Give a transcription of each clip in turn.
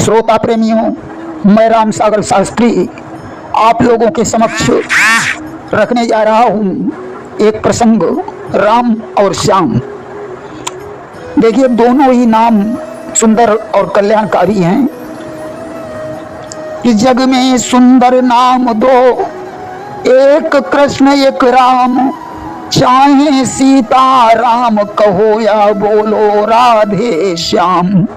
श्रोता प्रेमियों, मैं राम सागर शास्त्री आप लोगों के समक्ष रखने जा रहा हूँ एक प्रसंग, राम और श्याम। देखिए, दोनों ही नाम सुंदर और कल्याणकारी हैं। कि जग में सुंदर नाम दो, एक कृष्ण एक राम, चाहे सीता राम कहो या बोलो राधे श्याम।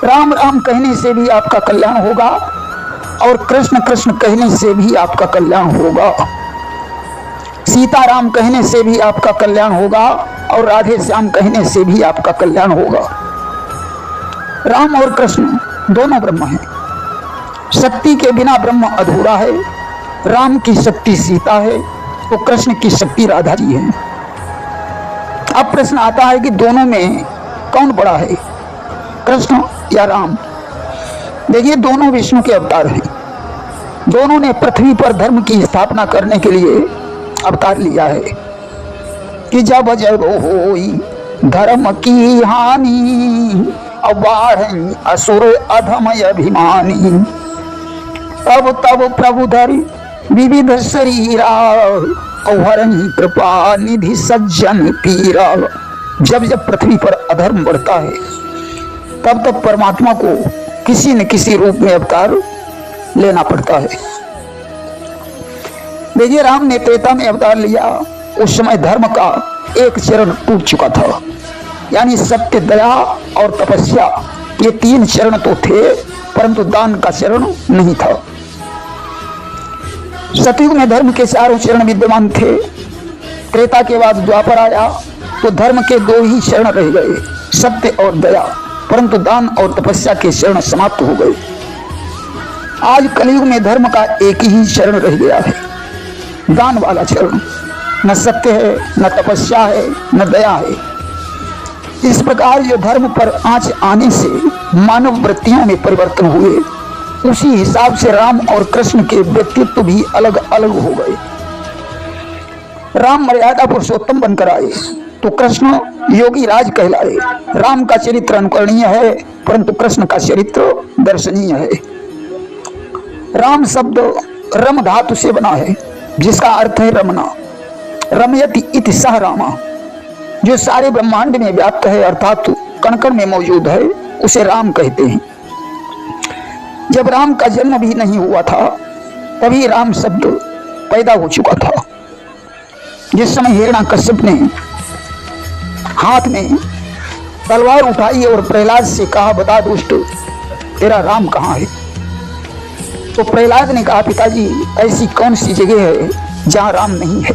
राम राम कहने से भी आपका कल्याण होगा और कृष्ण कृष्ण कहने से भी आपका कल्याण होगा। सीता राम कहने से भी आपका कल्याण होगा और राधे श्याम कहने से भी आपका कल्याण होगा। राम और कृष्ण दोनों ब्रह्म हैं। शक्ति के बिना ब्रह्म अधूरा है। राम की शक्ति सीता है तो कृष्ण की शक्ति राधा जी है। अब प्रश्न आता है कि दोनों में कौन बड़ा है, कृष्ण या राम? देखिए, दोनों विष्णु के अवतार हैं। दोनों ने पृथ्वी पर धर्म की स्थापना करने के लिए अवतार लिया है। कि जब जब होई धर्म की हानि, अबाढ़ असुर अधम अभिमानी, तब तब प्रभु धरि विविध शरीरा, औहरणी कृपा निधि सज्जन पीरा। जब जब पृथ्वी पर अधर्म बढ़ता है तब तब परमात्मा को किसी न किसी रूप में अवतार लेना पड़ता है। देखिए, राम ने त्रेता में अवतार लिया। उस समय धर्म का एक चरण टूट चुका था, यानी सत्य, दया और तपस्या, ये तीन चरण तो थे परंतु दान का चरण नहीं था। सतयुग में धर्म के चारों चरण विद्यमान थे। त्रेता के बाद द्वापर आया तो धर्म के दो ही चरण रह गए, सत्य और दया, परंतु दान और तपस्या के चरण समाप्त हो गए। आज कलयुग में धर्म का एक ही चरण रह गया है, दान वाला चरण। न सत्य है, न तपस्या है, न दया है। इस प्रकार जो धर्म पर आंच आने से मानव वृत्तियों में परिवर्तन हुए, उसी हिसाब से राम और कृष्ण के व्यक्तित्व भी अलग अलग हो गए। राम मर्यादा पुरुषोत्तम बनकर आए तो कृष्ण योगी राज कहलाए। राम का चरित्र अनुकरणीय है परंतु कृष्ण का चरित्र दर्शनीय है। राम शब्द रम धातु से बना है, जिसका अर्थ है रमना। रमयति इति सह रामा, जो सारे ब्रह्मांड में व्याप्त है अर्थात कण कण में मौजूद है, उसे राम कहते हैं। जब राम का जन्म भी नहीं हुआ था तभी राम शब्द पैदा हो चुका था। जिस समय हिरण्यकश्यप ने हाथ में तलवार उठाई और प्रहलाद से कहा, बता दुष्ट, तेरा राम कहाँ है? तो प्रहलाद ने कहा, पिताजी, ऐसी कौन सी जगह है जहां राम नहीं है?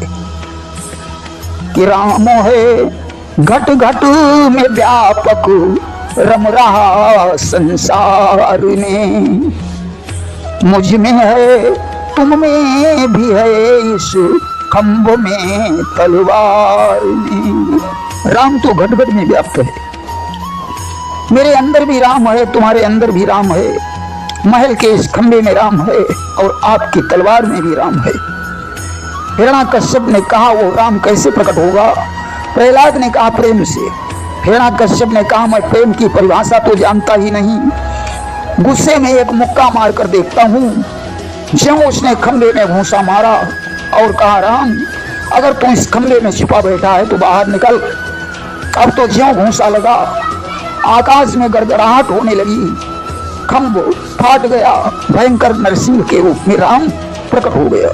कि रामो है घट घट में व्यापक, रम रहा संसार में, मुझ में है तुम में भी है, इस खंभ में तलवार में। राम तो घट घट में व्याप्त है। मेरे अंदर भी राम है, तुम्हारे अंदर भी राम है, महल के इस खंभे में राम है और आपकी तलवार में भी राम है। हिरण्यकश्यप ने कहा, वो राम कैसे प्रकट होगा? प्रहलाद ने कहा, प्रेम से। हिरण्यकश्यप ने कहा, मैं प्रेम की परिभाषा तो जानता ही नहीं, गुस्से में एक मुक्का मार कर देखता हूँ। ज्यों उसने खंभे में घूंसा मारा और कहा, राम, अगर तू इस खंभे में छिपा बैठा है तो बाहर निकल। अब तो ज्यों घूंसा लगा, आकाश में गड़गड़ाहट होने लगी, खंभ फाट गया, भयंकर नरसिंह के रूप में राम प्रकट हो गया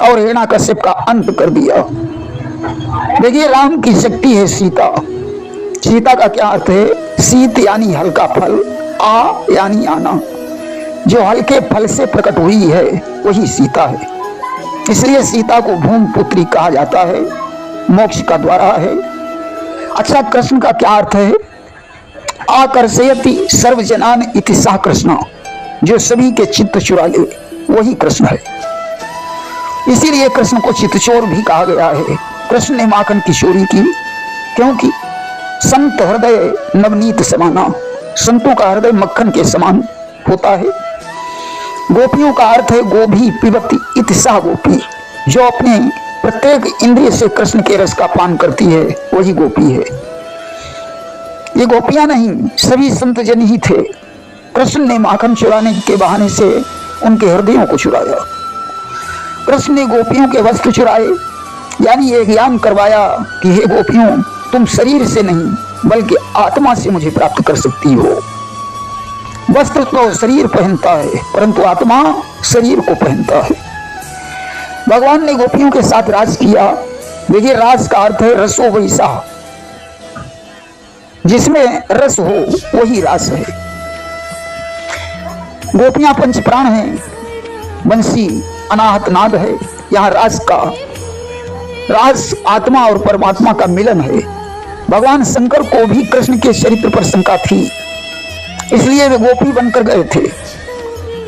और हिरण्यकश्यप का अंत कर दिया। देखिए, राम की शक्ति है सीता। सीता का क्या अर्थ है? शीत यानी हल्का फल, आ यानी आना। जो हल्के फल से प्रकट हुई है वही सीता है। इसलिए सीता को भूमि पुत्री कहा जाता है, मोक्ष का द्वारा है। अच्छा, कृष्ण का क्या अर्थ है? आकर्षयति सर्वजनान इति सः कृष्ण, जो सभी के चित्त चुरा ले, वही कृष्ण है। इसीलिए कृष्ण को चित्तचोर भी कहा गया है। कृष्ण ने माखन की चोरी की, क्योंकि संत हृदय नवनीत समाना, संतों का हृदय मक्खन के समान होता है। गोपियों का अर्थ है गोभी पिबती इति सः गोपी, जो अपने प्रत्येक इंद्रिय से कृष्ण के रस का पान करती है वही गोपी है। ये गोपियां नहीं, सभी संत जन ही थे। कृष्ण ने माखन चुराने के बहाने से उनके हृदयों को चुराया। कृष्ण ने गोपियों के वस्त्र चुराए, यानी ये ज्ञान करवाया कि हे गोपियों, तुम शरीर से नहीं बल्कि आत्मा से मुझे प्राप्त कर सकती हो। वस्त्र तो शरीर पहनता है, परंतु आत्मा शरीर को पहनता है। भगवान ने गोपियों के साथ राज किया। देखिए, राज का अर्थ है रसो वैसा, जिसमें रस हो वही रास है। गोपियां पंच प्राण हैं, बंसी अनाहत नाद है। यहाँ रास का रास आत्मा और परमात्मा का मिलन है। भगवान शंकर को भी कृष्ण के चरित्र पर शंका थी, इसलिए वे गोपी बनकर गए थे।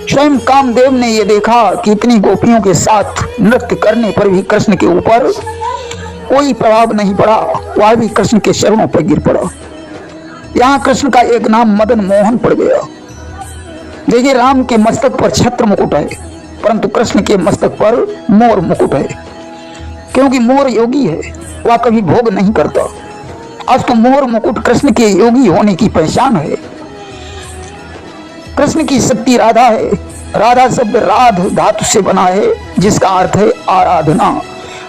स्वयं कामदेव ने यह देखा कि इतनी गोपियों के साथ नृत्य करने पर भी कृष्ण के ऊपर कोई प्रभाव नहीं पड़ा, वह भी कृष्ण के चरणों पर गिर पड़ा। यहाँ कृष्ण का एक नाम मदन मोहन पड़ गया। देखिए, राम के मस्तक पर छत्र मुकुट है, परंतु कृष्ण के मस्तक पर मोर मुकुट है, क्योंकि मोर योगी है, वह कभी भोग नहीं करता। आज तो मोर मुकुट कृष्ण के योगी होने की पहचान है। कृष्ण की शक्ति राधा है। राधा शब्द राध धातु से बना है, जिसका अर्थ है आराधना।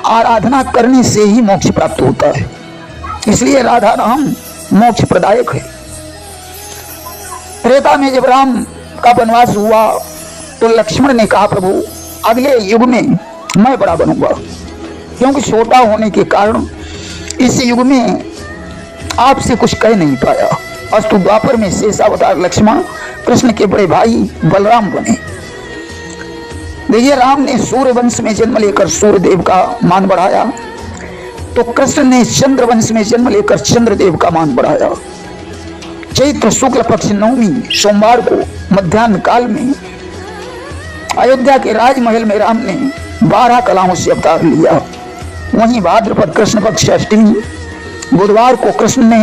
आराधना करने से ही मोक्ष प्राप्त होता है, इसलिए राधा नाम मोक्ष प्रदायक है। त्रेता में जब राम का वनवास हुआ तो लक्ष्मण ने कहा, प्रभु अगले युग में मैं बड़ा बनूंगा, क्योंकि छोटा होने के कारण इस युग में आपसे कुछ कह नहीं पाया। अस्तु द्वापर में शेषावतार लक्ष्मण कृष्ण के बड़े भाई बलराम बने। देखिए, राम ने सूर्य वंश में जन्म लेकर सूर्यदेव का मान बढ़ाया, तो कृष्ण ने चंद्र वंश में जन्म लेकर चंद्रदेव का मान बढ़ाया। चैत्र शुक्ल पक्ष नवमी सोमवार को मध्याह्न काल में अयोध्या के राजमहल में राम ने 12 कलाओं से अवतार लिया। वहीं भाद्रपद कृष्ण पक्ष अष्टमी बुधवार को कृष्ण ने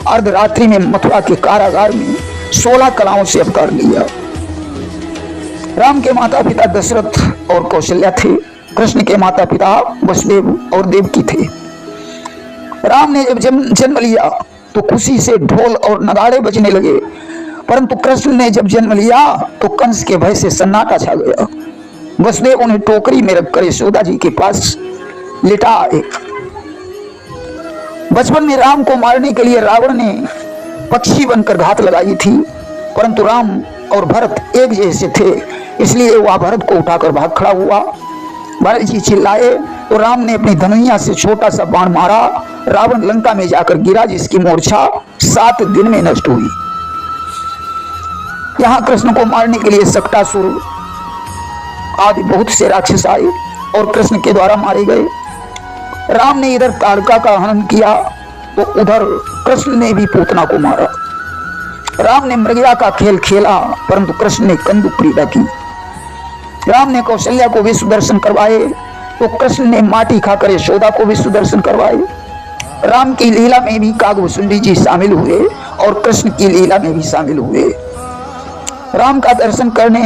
अर्धरात्रि में मथुरा के कारागार में 16 कलाओं से अवतार लिया। राम के माता पिता दशरथ और कौशल्या थे। कृष्ण के माता पिता वसुदेव और देवकी थे। राम ने जब जन्म लिया तो खुशी से ढोल और नगाड़े बजने लगे, परंतु कृष्ण ने जब जन्म लिया तो कंस के भय से सन्नाटा छा गया। वसुदेव उन्हें टोकरी में रखकर यशोदा जी के पास लिटा आए। बचपन में राम को मारने के लिए रावण ने पक्षी बनकर घात लगाई थी, परंतु राम और भरत एक जैसे थे, इसलिए वह भरत को उठाकर भाग खड़ा हुआ। भरत जी चिल्लाए तो राम ने अपनी धनुइया से छोटा सा बाण मारा। रावण लंका में जाकर गिरा, जिसकी मूर्छा 7 दिन में नष्ट हुई। यहाँ कृष्ण को मारने के लिए सक्टासुर आदि बहुत से राक्षस आए और कृष्ण के द्वारा मारे गए। राम ने इधर ताड़का का हनन किया तो उधर कृष्ण ने भी पूतना को मारा। राम ने मृगया का खेल खेला, परंतु कृष्ण ने कंदुक क्रीड़ा की। राम ने कौशल्या को विश्व दर्शन करवाए तो कृष्ण ने माटी खाकर यशोदा को विश्व दर्शन करवाए। राम की लीला में भी कागभूषुंडी जी शामिल हुए और कृष्ण की लीला में भी शामिल हुए। राम का दर्शन करने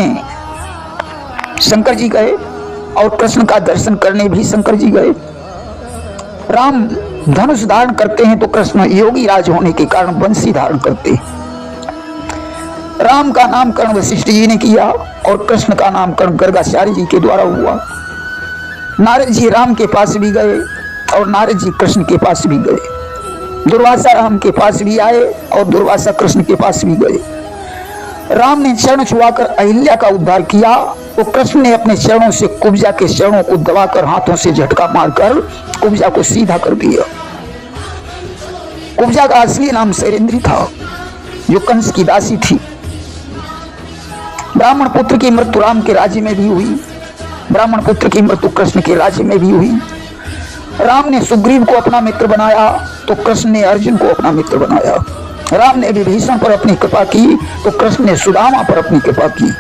शंकर जी गए और कृष्ण का दर्शन करने भी शंकर जी गए। राम धनुष धारण करते हैं तो कृष्ण योगी राज होने के कारण बंसी धारण करते हैं। राम का नामकरण वशिष्ठ जी ने किया और कृष्ण का नामकरण गर्गाचार्य जी के द्वारा हुआ। नारद जी राम के पास भी गए और नारद जी कृष्ण के पास भी गए। दुर्वासा राम के पास भी आए और दुर्वासा कृष्ण के पास भी गए। राम ने चरण छुआकर अहिल्या का उद्धार किया तो कृष्ण ने अपने चरणों से कुब्जा के चरणों को दबाकर हाथों से झटका मारकर कुब्जा को सीधा कर दिया। कुब्जा का असली नाम शैलेंद्री था, जो कंस की दासी थी। ब्राह्मण पुत्र की मृत्यु राम के राज्य में भी हुई, ब्राह्मण पुत्र की मृत्यु कृष्ण के राज्य में भी हुई। राम ने सुग्रीव को अपना मित्र बनाया तो कृष्ण ने अर्जुन को अपना मित्र बनाया। राम ने विभीषण पर अपनी कृपा की तो कृष्ण ने सुदामा पर अपनी कृपा की।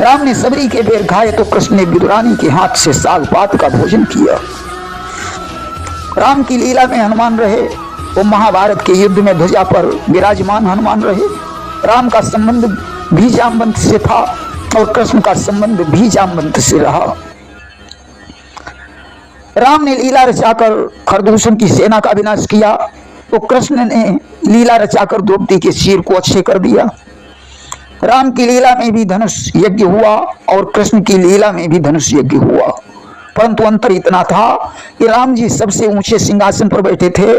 राम ने सबरी के बेर खाए तो कृष्ण ने विदुरानी के हाथ से साग पात का भोजन किया। राम की लीला में हनुमान रहे वो महाभारत के युद्ध में ध्वजा पर विराजमान हनुमान रहे। राम का संबंध भी जामवंत से था और कृष्ण का संबंध भी जामवंत से रहा। राम ने लीला रचाकर खरदूषण की सेना का विनाश किया तो कृष्ण ने लीला रचाकर द्रौपदी के सिर को अक्षय कर दिया। राम की लीला में भी धनुष यज्ञ हुआ और कृष्ण की लीला में भी धनुष यज्ञ हुआ, परंतु अंतर इतना था कि राम जी सबसे ऊंचे सिंहासन पर बैठे थे,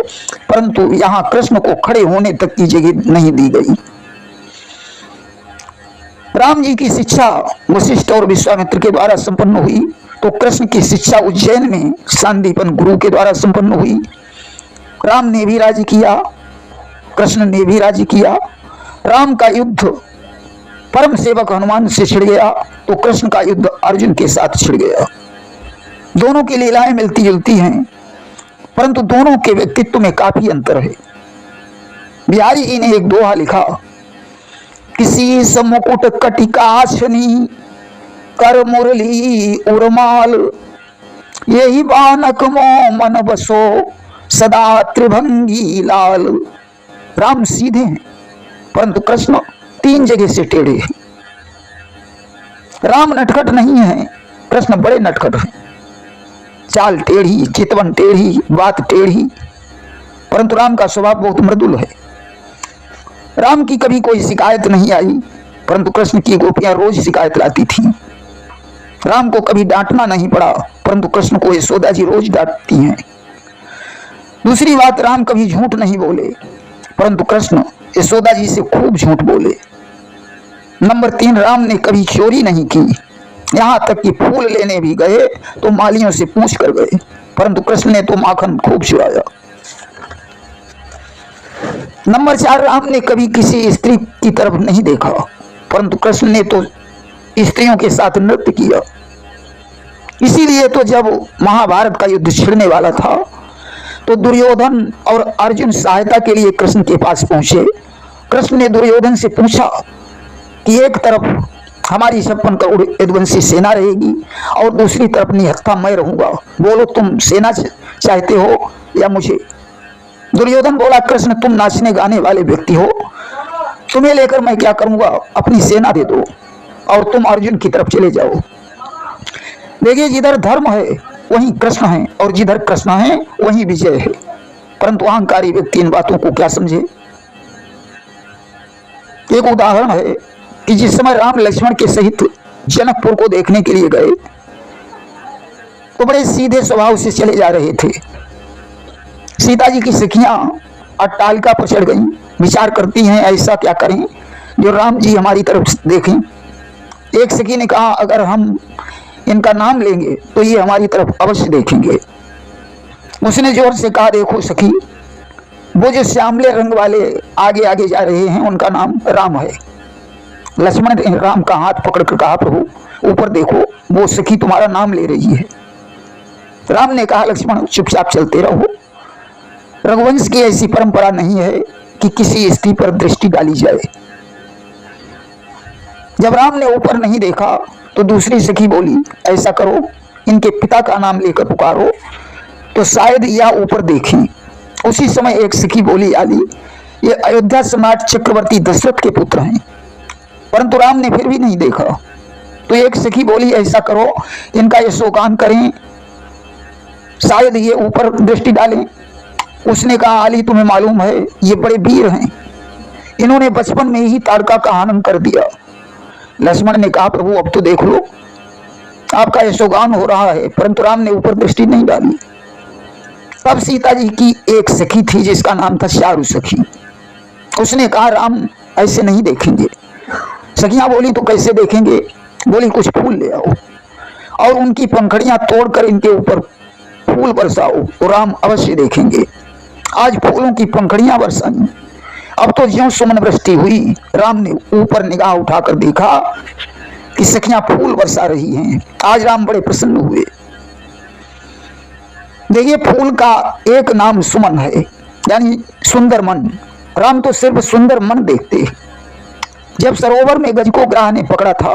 परंतु यहां कृष्ण को खड़े होने तक की जगह नहीं दी गई। राम जी की शिक्षा वशिष्ठ और विश्वामित्र के द्वारा संपन्न हुई, तो कृष्ण की शिक्षा उज्जैन में सांदीपन गुरु के द्वारा संपन्न हुई। राम ने भी राज्य किया, कृष्ण ने भी राज्य किया। राम का युद्ध परम सेवक हनुमान से छिड़ गया, तो कृष्ण का युद्ध अर्जुन के साथ छिड़ गया। दोनों की लीलाएं मिलती जुलती हैं, परंतु दोनों के व्यक्तित्व में काफी अंतर है। बिहारी जी ने एक दोहा लिखा, किसी समुकुट कटिकाशनी कर मुरली उर्माल, यही बानक मो मन बसो सदा त्रिभंगी लाल। राम सीधे हैं, परंतु कृष्ण 3 जगह से टेढ़े हैं। राम नटखट नहीं है, कृष्ण बड़े नटखट हैं। चाल टेढ़ी, चितवन टेढ़ी, बात टेढ़ी, परंतु राम का स्वभाव बहुत मृदुल है। राम की कभी कोई शिकायत नहीं आई, परंतु कृष्ण की गोपियां रोज शिकायत लाती थीं। राम को कभी डांटना नहीं पड़ा, परंतु कृष्ण को यशोदा जी रोज डांटती हैं। दूसरी बात, राम कभी झूठ नहीं बोले, परंतु कृष्ण यशोदा जी से खूब झूठ बोले। नंबर 3, राम ने कभी चोरी नहीं की, यहां तक कि फूल लेने भी गए तो मालियों से पूछ कर गए, परंतु कृष्ण ने तो माखन खूब चुराया। नंबर 4, राम ने कभी किसी स्त्री की तरफ नहीं देखा, परंतु कृष्ण ने तो स्त्रियों के साथ नृत्य किया। इसीलिए तो जब महाभारत का युद्ध छिड़ने वाला था, तो दुर्योधन और अर्जुन सहायता के लिए कृष्ण के पास पहुंचे। कृष्ण ने दुर्योधन से पूछा कि एक तरफ हमारी 56 करोड़ यदुवंशी सेना रहेगी और दूसरी तरफ निहत्था मैं रहूंगा, बोलो तुम सेना चाहते हो या मुझे? दुर्योधन बोला, कृष्ण तुम नाचने गाने वाले व्यक्ति हो, तुम्हें लेकर मैं क्या करूंगा, अपनी सेना दे दो और तुम अर्जुन की तरफ चले जाओ। देखिए, जिधर धर्म है वहीं कृष्ण है और जिधर कृष्ण है वहीं विजय है, परंतु अहंकारी व्यक्ति इन बातों को क्या समझे। एक उदाहरण है कि जिस समय राम लक्ष्मण के सहित जनकपुर को देखने के लिए गए, तो बड़े सीधे स्वभाव से चले जा रहे थे। सीता जी की सखियां अट्टालिका पर चढ़ गईं, विचार करती हैं ऐसा क्या करें जो राम जी हमारी तरफ देखें। एक सखी ने कहा, अगर हम इनका नाम लेंगे तो ये हमारी तरफ अवश्य देखेंगे। उसने जोर से कहा, देखो सखी, वो जो श्यामले रंग वाले आगे आगे जा रहे हैं उनका नाम राम है। लक्ष्मण ने राम का हाथ पकड़कर कहा, प्रभु ऊपर देखो, वो सखी तुम्हारा नाम ले रही है। राम ने कहा, लक्ष्मण चुपचाप चलते रहो, रघुवंश की ऐसी परंपरा नहीं है कि किसी स्त्री पर दृष्टि डाली जाए। जब राम ने ऊपर नहीं देखा तो दूसरी सखी बोली, ऐसा करो, इनके पिता का नाम लेकर पुकारो तो शायद या ऊपर देखें। उसी समय एक सखी बोली, आली, ये अयोध्या सम्राट चक्रवर्ती दशरथ के पुत्र हैं, परंतु राम ने फिर भी नहीं देखा। तो एक सखी बोली, ऐसा करो, इनका यशोगान करें, शायद ये ऊपर दृष्टि डालें। उसने कहा, आली, तुम्हें मालूम है ये बड़े वीर हैं, इन्होंने बचपन में ही ताड़का का हनन कर दिया। लक्ष्मण ने कहा, प्रभु अब तो देख लो, आपका यशोगान हो रहा है, परंतु राम ने ऊपर दृष्टि नहीं डाली। तब सीता जी की एक सखी थी जिसका नाम था चारु सखी। उसने कहा, राम ऐसे नहीं देखेंगे। सखियां बोली, तो कैसे देखेंगे? बोली, कुछ फूल ले आओ और उनकी पंखड़ियां तोड़कर इनके ऊपर फूल बरसाओ तो राम अवश्य देखेंगे। आज फूलों की पंखड़ियां बरसाई। अब तो ज्यों सुमन वृष्टि हुई, राम ने ऊपर निगाह उठाकर देखा कि सखियां फूल बरसा रही हैं। आज राम बड़े प्रसन्न हुए। देखिए, फूल का एक नाम सुमन है, यानी सुंदर मन। राम तो सिर्फ सुंदर मन देखते। जब सरोवर में गज को ग्राह ने पकड़ा था,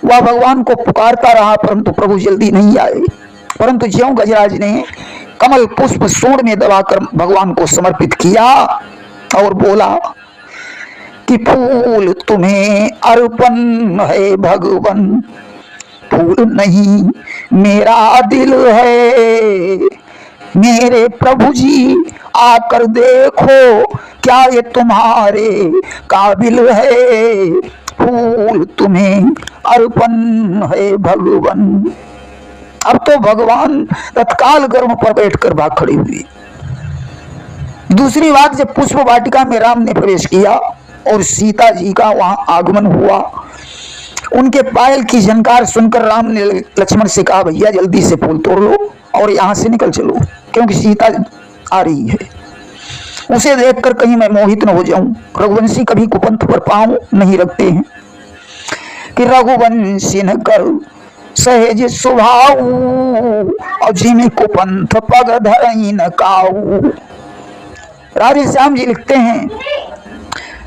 वह भगवान को पुकारता रहा, परंतु प्रभु जल्दी नहीं आए। परंतु ज्यों गजराज ने कमल पुष्प सूंड में दबाकर भगवान को समर्पित किया और बोला कि फूल तुम्हें अर्पण है भगवन, फूल नहीं मेरा दिल है, मेरे प्रभु जी आकर देखो क्या ये तुम्हारे काबिल है, फूल तुम्हें अर्पण है भगवान। अब तो भगवान तत्काल गर्भ पर बैठकर भाग खड़ी हुई। दूसरी बात, जब पुष्प वाटिका में राम ने प्रवेश किया और सीता जी का वहां आगमन हुआ, उनके पायल की झनकार सुनकर राम ने लक्ष्मण से कहा, भैया जल्दी से फूल तोड़ लो और यहां से निकल चलो, क्योंकि सीता आ रही है। उसे देखकर कहीं मैं मोहित न हो जाऊं। रघुवंशी कभी कुपंथ पर पांव नहीं रखते हैं कि रघुवंशी न कर सहज स्वभाव, और जिम कुपंथ पग धरई न काऊ। राधे श्याम जी लिखते हैं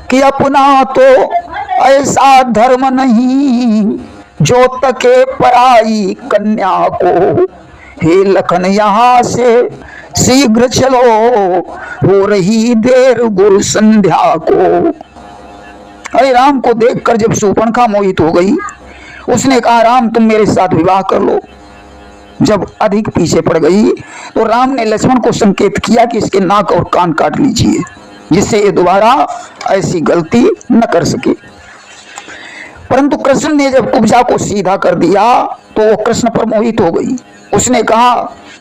कि अपना तो ऐसा धर्म नहीं जो तके पराई कन्या को, हे लखन यहाँ से शीघ्र चलो हो रही देर गुरु संध्या को। अरे राम को देखकर जब शूर्पणखा मोहित हो गई, उसने कहा, राम तुम मेरे साथ विवाह कर लो। जब अधिक पीछे पड़ गई तो राम ने लक्ष्मण को संकेत किया कि इसके नाक और कान काट लीजिए, जिससे ये दोबारा ऐसी गलती न कर सके। परंतु कृष्ण ने जब कुब्जा को सीधा कर दिया तो वो कृष्ण पर मोहित हो गई। उसने कहा,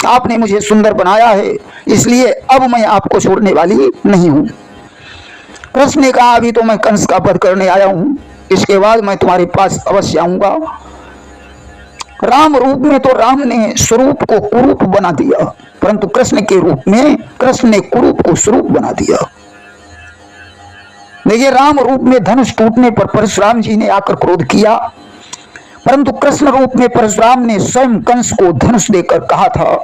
आपने मुझे सुंदर बनाया है, इसलिए अब मैं आपको छोड़ने वाली नहीं हूं। कृष्ण ने कहा, अभी तो मैं कंस का वध करने आया हूं, इसके बाद मैं तुम्हारे पास अवश्य आऊंगा। राम रूप में तो राम ने स्वरूप को कुरूप बना दिया, परंतु कृष्ण के रूप में कृष्ण ने कुरूप को स्वरूप बना दिया। देखिए, राम रूप में धनुष टूटने पर परशुराम जी ने आकर क्रोध किया, परंतु कृष्ण रूप में परशुराम ने स्वयं कंस को धनुष देकर कहा था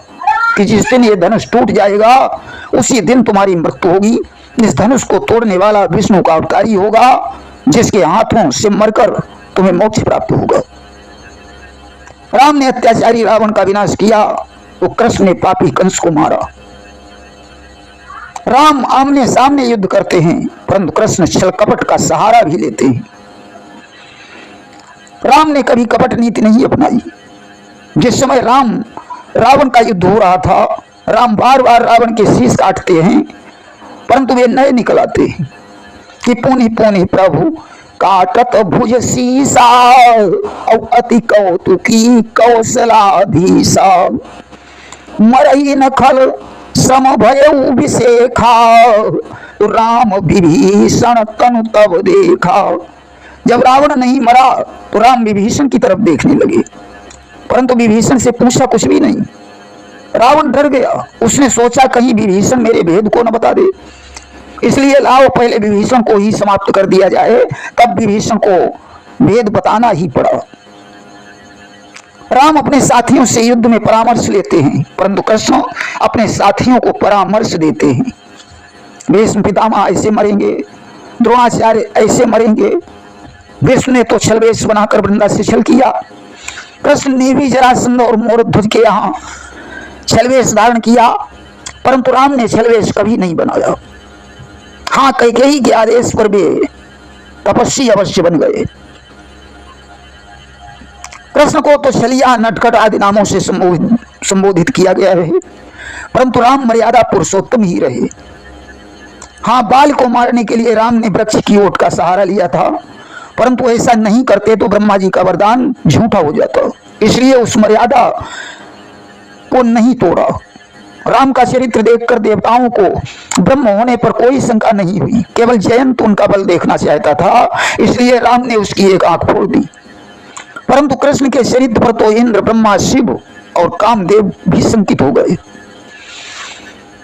कि जिस दिन ये धनुष टूट जाएगा उसी दिन तुम्हारी मृत्यु होगी। इस धनुष को तोड़ने वाला विष्णु का अवतारी होगा, जिसके हाथों से मरकर तुम्हें मोक्ष प्राप्त होगा। राम ने अत्याचारी रावण का विनाश किया तो कृष्ण ने पापी कंस को मारा। राम आमने सामने युद्ध करते हैं, परंतु कृष्ण छल कपट का सहारा भी लेते हैं। राम ने कभी कपट नीति नहीं अपनाई। जिस समय रावण का युद्ध हो रहा था, राम बार बार रावण के शीश काटते हैं, परंतु वे नए निकल आते हैं कि पुनि पुनि प्रभु काटत भुज शीसा, और अति कौतुकी कौशलाधीशा, मरई न खल सम भयउ विशेखा, राम विभीषण तनु तब देखा। जब रावण नहीं मरा तो राम विभीषण की तरफ देखने लगे, परंतु विभीषण से पूछा कुछ भी नहीं। रावण डर गया, उसने सोचा कहीं विभीषण मेरे भेद को न बता दे, इसलिए लाओ पहले विभीषण को ही समाप्त कर दिया जाए। तब विभीषण को भेद बताना ही पड़ा। राम अपने साथियों से युद्ध में परामर्श लेते हैं, परंतु कृष्ण अपने साथियों को परामर्श देते हैं। भीष्म पितामह ऐसे मरेंगे, द्रोणाचार्य ऐसे मरेंगे। विष्णु ने तो छलवेश बनाकर वृंदा से छल किया, कृष्ण ने भी जरासंध और मोरध्वज के यहाँ छलवेश धारण किया, परंतु राम ने छलवेश कभी नहीं बनाया। हाँ, कैकेयी के आदेश पर वे तपस्वी अवश्य बन गए। कृष्ण को तो छलिया नटखट आदि नामों से संबोधित किया गया है, परंतु राम मर्यादा पुरुषोत्तम ही रहे। हाँ, बाल को मारने के लिए राम ने वृक्ष की ओट का सहारा लिया था, परंतु ऐसा नहीं करते तो ब्रह्मा जी का वरदान झूठा हो जाता, इसलिए उस मर्यादा को नहीं तोड़ा। राम का चरित्र देखकर देवताओं को ब्रह्म होने पर कोई शंका नहीं हुई, केवल जयंत उनका बल देखना चाहता था, इसलिए राम ने उसकी एक आंख फोड़ दी। परंतु कृष्ण के चरित्र पर तो इंद्र, ब्रह्मा, शिव और कामदेव भी शंकित हो गए।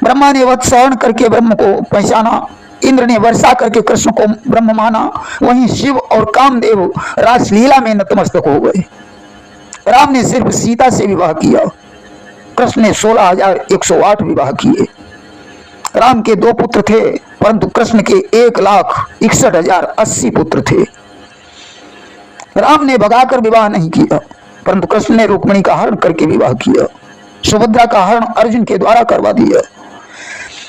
ब्रह्मा ने वत्सहरण करके ब्रह्म को पहचाना, इंद्र ने वर्षा करके कृष्ण को ब्रह्म माना, वहीं शिव और कामदेव रासलीला में नतमस्तक हो गए। राम ने सिर्फ सीता से विवाह किया, कृष्ण ने 16,108 विवाह किए। राम के 2 पुत्र थे, परंतु कृष्ण के 1,61,080 पुत्र थे। राम ने भगाकर विवाह नहीं किया, परंतु कृष्ण ने रुक्मिणी का हरण करके विवाह किया। सुभद्रा का हरण अर्जुन के द्वारा करवा दिया।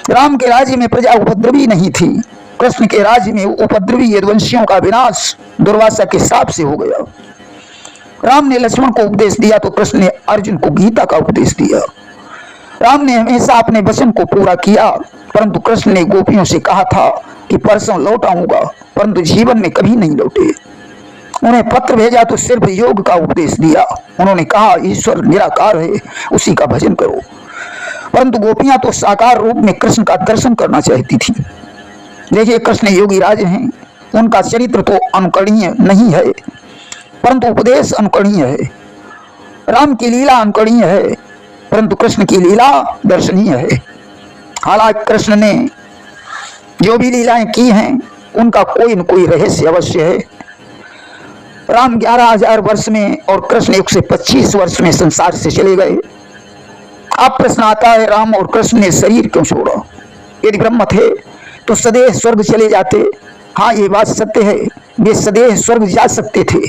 राम के राज्य में प्रजा उपद्रवी नहीं थी, कृष्ण के राज्य में उपद्रवी यदुवंशियों का विनाश दुर्वासा के शाप से हो गया। राम ने लक्ष्मण को उपदेश दिया तो कृष्ण ने अर्जुन को गीता का उपदेश दिया। राम ने हमेशा अपने वचन को पूरा किया, परंतु कृष्ण ने गोपियों से कहा था कि परसों लौट आऊंगा, परंतु जीवन में कभी नहीं लौटे। उन्हें पत्र भेजा तो सिर्फ योग का उपदेश दिया। उन्होंने कहा ईश्वर निराकार है, उसी का भजन करो। परंतु गोपियां तो साकार रूप में कृष्ण का दर्शन करना चाहती थी। देखिए, कृष्ण योगी राज हैं, उनका चरित्र तो अनुकरणीय नहीं है, परंतु उपदेश अनुकरणीय है। राम की लीला अनुकरणीय है, परंतु कृष्ण की लीला दर्शनीय है। हालांकि कृष्ण ने जो भी लीलाएं की हैं, उनका कोई न कोई रहस्य अवश्य है। राम 11,000 वर्ष में और कृष्ण 125 वर्ष में संसार से चले गए। अब प्रश्न आता है, राम और कृष्ण ने शरीर क्यों छोड़ा? यदि ब्रह्म थे तो सदैव स्वर्ग चले जाते। हाँ, ये बात सत्य है, वे सदैव स्वर्ग जा सकते थे,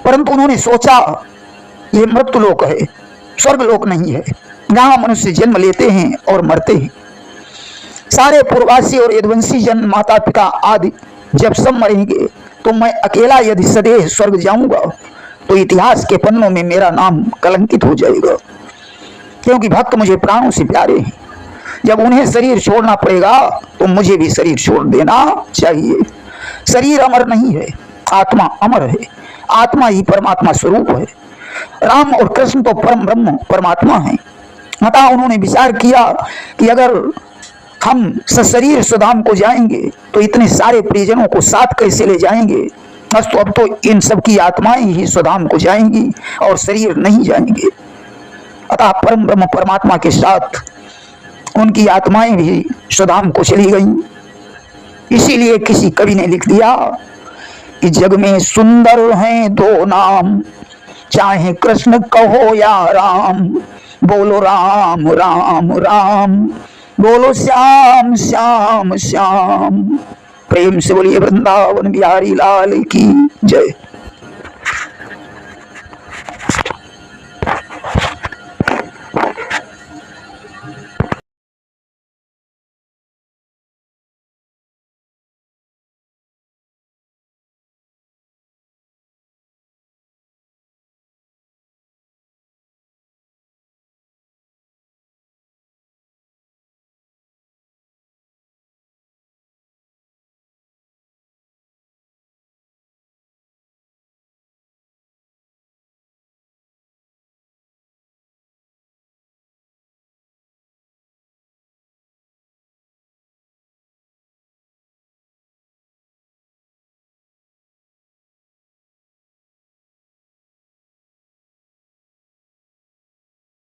परंतु उन्होंने सोचा ये मृत्युलोक है, स्वर्ग लोक नहीं है, जहां मनुष्य जन्म लेते हैं और मरते हैं। सारे पूर्ववासी और यदुवंशी जन, माता पिता आदि जब सब मरेंगे, तो मैं अकेला यदि सदैव स्वर्ग जाऊंगा तो इतिहास के पन्नों में मेरा नाम कलंकित हो जाएगा, क्योंकि भक्त मुझे प्राणों से प्यारे हैं। जब उन्हें शरीर छोड़ना पड़ेगा तो मुझे भी शरीर छोड़ देना चाहिए। शरीर अमर नहीं है, आत्मा अमर है। आत्मा ही परमात्मा स्वरूप है। राम और कृष्ण तो परम ब्रह्म परमात्मा हैं। अतः उन्होंने विचार किया कि अगर हम सशरीर सुधाम को जाएंगे तो इतने सारे परिजनों को साथ कैसे ले जाएंगे। बस तो अब तो इन सब की आत्माएं ही सुधाम को जाएंगी और शरीर नहीं जाएंगे। अतः परम ब्रह्म परमात्मा के साथ उनकी आत्माएं भी सुधाम को चली गईं। इसीलिए किसी कवि ने लिख दिया कि जग में सुंदर हैं दो नाम, चाहे कृष्ण कहो या राम। बोलो राम राम राम, बोलो श्याम श्याम श्याम। प्रेम से बोलिए वृंदावन बिहारी लाल की जय।